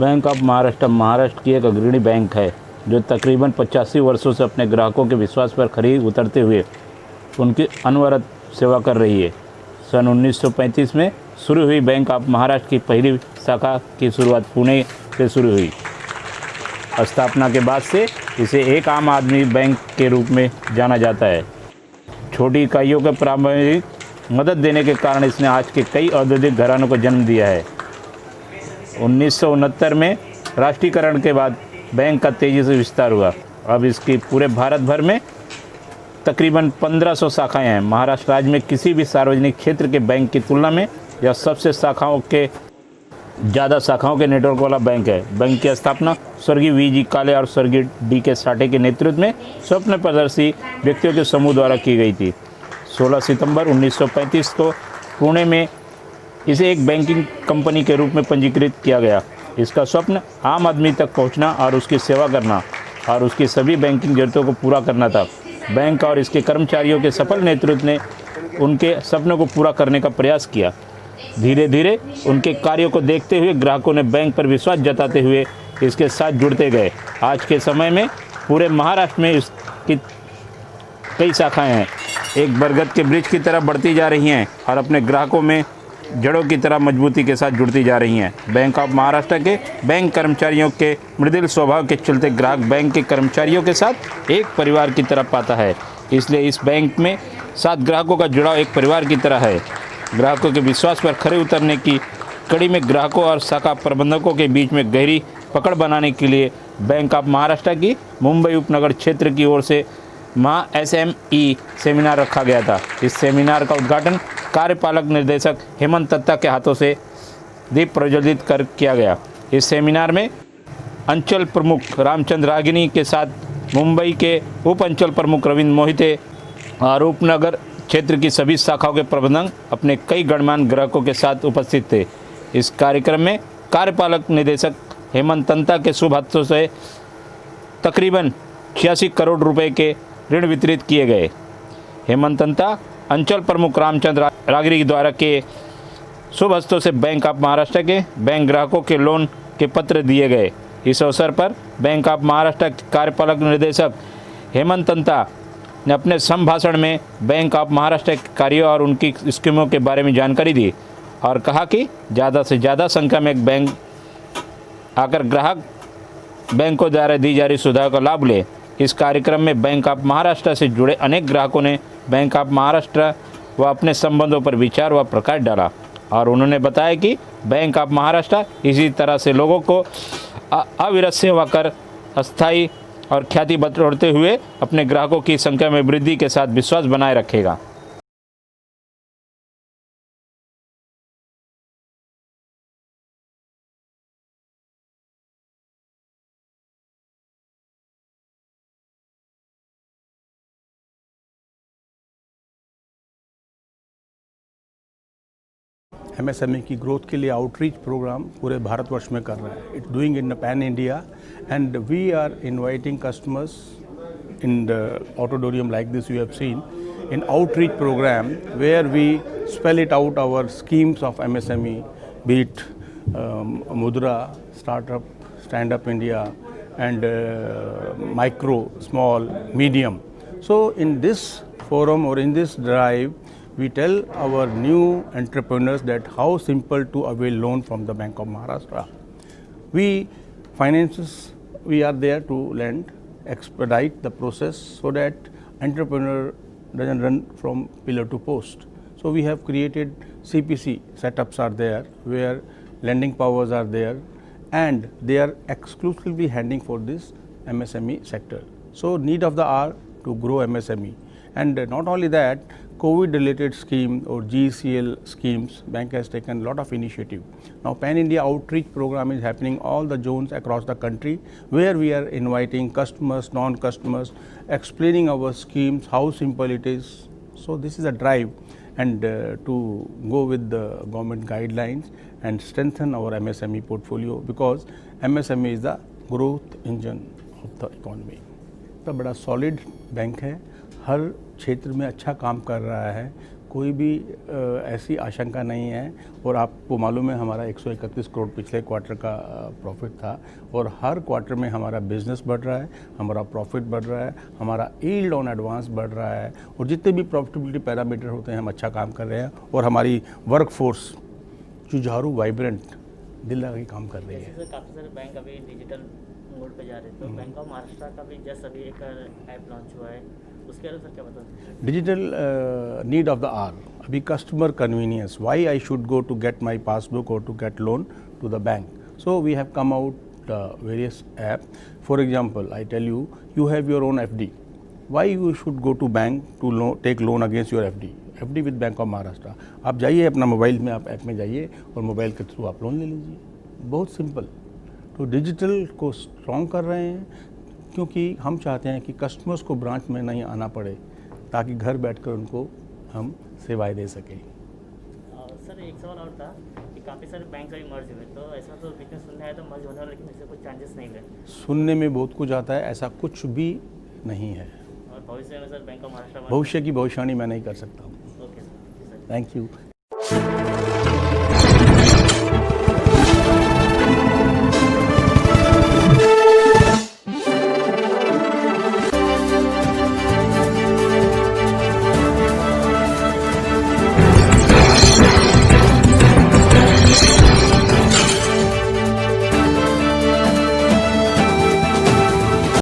Bank of Maharashtra Maharashtra की एक अग्रणी बैंक है जो तकरीबन 85 वर्षों से अपने ग्राहकों के विश्वास पर खरी उतरते हुए उनकी अनवरत सेवा कर रही है। सन 1935 में शुरू हुई बैंक ऑफ महाराष्ट्र की पहली शाखा की शुरुआत पुणे से शुरू हुई। स्थापना के बाद से इसे एक आम आदमी बैंक के रूप में जाना जाता है। छोटी इकाइयों को प्रारंभिक मदद देने के कारण इसने आज के कई औद्योगिक घरानों को जन्म दिया है। 1969 में राष्ट्रीयकरण के बाद बैंक का तेज़ी से विस्तार हुआ। अब इसकी पूरे भारत भर में तकरीबन 1500 शाखाएं हैं। महाराष्ट्र राज्य में किसी भी सार्वजनिक क्षेत्र के बैंक की तुलना में यह सबसे ज़्यादा शाखाओं के नेटवर्क वाला बैंक है। बैंक की स्थापना स्वर्गीय वी.जी. काले और स्वर्गीय डी.के. साठे के नेतृत्व में स्वप्नप्रदर्शी व्यक्तियों के समूह द्वारा की गई थी। 16 सितंबर 1935 को पुणे में इसे एक बैंकिंग कंपनी के रूप में पंजीकृत किया गया। इसका स्वप्न आम आदमी तक पहुंचना और उसकी सेवा करना और उसकी सभी बैंकिंग जरूरतों को पूरा करना था। बैंक और इसके कर्मचारियों के सफल नेतृत्व ने उनके सपनों को पूरा करने का प्रयास किया। धीरे धीरे उनके कार्यों को देखते हुए ग्राहकों ने बैंक पर विश्वास जताते हुए इसके साथ जुड़ते गए। आज के समय में पूरे महाराष्ट्र में इसकी कई शाखाएं हैं, एक बरगद के वृक्ष की तरह बढ़ती जा रही हैं और अपने ग्राहकों में जड़ों की तरह मजबूती के साथ जुड़ती जा रही हैं। बैंक ऑफ महाराष्ट्र के बैंक कर्मचारियों के मृदुल स्वभाव के चलते ग्राहक बैंक के कर्मचारियों के साथ एक परिवार की तरह पाता है। इसलिए इस बैंक में साथ ग्राहकों का जुड़ाव एक परिवार की तरह है। ग्राहकों के विश्वास पर खरे उतरने की कड़ी में ग्राहकों और शाखा प्रबंधकों के बीच में गहरी पकड़ बनाने के लिए बैंक ऑफ महाराष्ट्र की मुंबई उपनगर क्षेत्र की ओर से SME सेमिनार रखा गया था। इस सेमिनार का उद्घाटन कार्यपालक निर्देशक हेमंत दत्ता के हाथों से दीप प्रज्वलित कर किया गया। इस सेमिनार में अंचल प्रमुख रामचंद्र रागिनी के साथ मुंबई के उप अंचल प्रमुख रविंद्र मोहिते और उपनगर क्षेत्र की सभी शाखाओं के प्रबंधक अपने कई गणमान्य ग्राहकों के साथ उपस्थित थे। इस कार्यक्रम में कार्यपालक निदेशक हेमंत दत्ता के शुभ हाथों से तकरीबन 86 करोड़ रुपए के ऋण वितरित किए गए। हेमंत दत्ता अंचल प्रमुख रामचंद्र रागिनी द्वारा के शुभ हस्तों से बैंक ऑफ महाराष्ट्र के बैंक ग्राहकों के लोन के पत्र दिए गए। इस अवसर पर बैंक ऑफ महाराष्ट्र के कार्यपालक निदेशक हेमंत दत्ता ने अपने संभाषण में बैंक ऑफ महाराष्ट्र के कार्यों और उनकी स्कीमों के बारे में जानकारी दी और कहा कि ज़्यादा से ज़्यादा संख्या में बैंक आकर ग्राहक बैंकों द्वारा दी जा रही सुविधाओं का लाभ ले। इस कार्यक्रम में बैंक ऑफ महाराष्ट्र से जुड़े अनेक ग्राहकों ने बैंक ऑफ महाराष्ट्र व अपने संबंधों पर विचार व प्रकाश डाला और उन्होंने बताया कि बैंक ऑफ महाराष्ट्र इसी तरह से लोगों को अविरत सेवा कर अस्थायी और ख्याति बटोरते हुए अपने ग्राहकों की संख्या में वृद्धि के साथ विश्वास बनाए रखेगा। MSME की ग्रोथ के लिए आउटरीच प्रोग्राम पूरे भारतवर्ष में कर रहा है। It's doing in pan India and we are inviting customers in the auditorium like this you have seen in outreach program where we spell it out our schemes of MSME, be it Mudra, Startup, Stand Up India and micro, small, medium. So in this forum or in this drive we tell our new entrepreneurs that how simple to avail loan from the Bank of Maharashtra. We are there to lend, expedite the process so that entrepreneur doesn't run from pillar to post. So we have created CPC setups are there where lending powers are there and they are exclusively handing for this MSME sector. So need of the hour to grow MSME, and not only that, COVID related scheme or GECL schemes, bank has taken a lot of initiative. Now Pan India outreach program is happening all the zones across the country where we are inviting customers, non-customers, explaining our schemes, how simple it is. So this is a drive and to go with the government guidelines and strengthen our MSME portfolio because MSME is the growth engine of the economy. तो बड़ा solid bank है, हर क्षेत्र में अच्छा काम कर रहा है, कोई भी ऐसी आशंका नहीं है। और आपको मालूम है हमारा 131 करोड़ पिछले क्वार्टर का प्रॉफिट था, और हर क्वार्टर में हमारा बिजनेस बढ़ रहा है, हमारा प्रॉफिट बढ़ रहा है, हमारा यील्ड ऑन एडवांस बढ़ रहा है, और जितने भी प्रॉफिटेबिलिटी पैरामीटर होते हैं हम अच्छा काम कर रहे हैं, और हमारी वर्क फोर्स जुझारू वाइब्रेंट दिल लगा के काम कर रही है। जैसे काफ़ी सारे बैंक अभी डिजिटल मोड पे जा रहे हैं, तो बैंक ऑफ महाराष्ट्र का भी जस्ट अभी एक ऐप लॉन्च हुआ है, उसके बारे में सर क्या बता सकते हैं? Digital need of the hour, अभी customer convenience, why I should go to get my passbook और to get loan to the bank, so we have come out various app. For example I tell you, you have your own FD, why you should go to bank to take loan against your FD with Bank of Maharashtra. आप जाइए अपना mobile में, आप app में जाइए और mobile के through आप लोन ले लीजिए, बहुत सिंपल. तो डिजिटल को स्ट्रॉन्ग कर रहे हैं, क्योंकि हम चाहते हैं कि कस्टमर्स को ब्रांच में नहीं आना पड़े, ताकि घर बैठकर उनको हम सेवाएं दे सकें. सर एक सवाल और था कि काफ़ी सारे बैंक अभी मर्ज हुए, तो ऐसा तो बीच में सुनने आया तो मर्ज होने वाला, लेकिन ऐसे कुछ चांसेस नहीं हुए. सुनने में बहुत कुछ आता है, ऐसा कुछ भी नहीं है. और भविष्य में सर बैंक ऑफ महाराष्ट्र भविष्य की भविष्यवाणी मैं नहीं कर सकता हूँ. Okay sir. Thank you.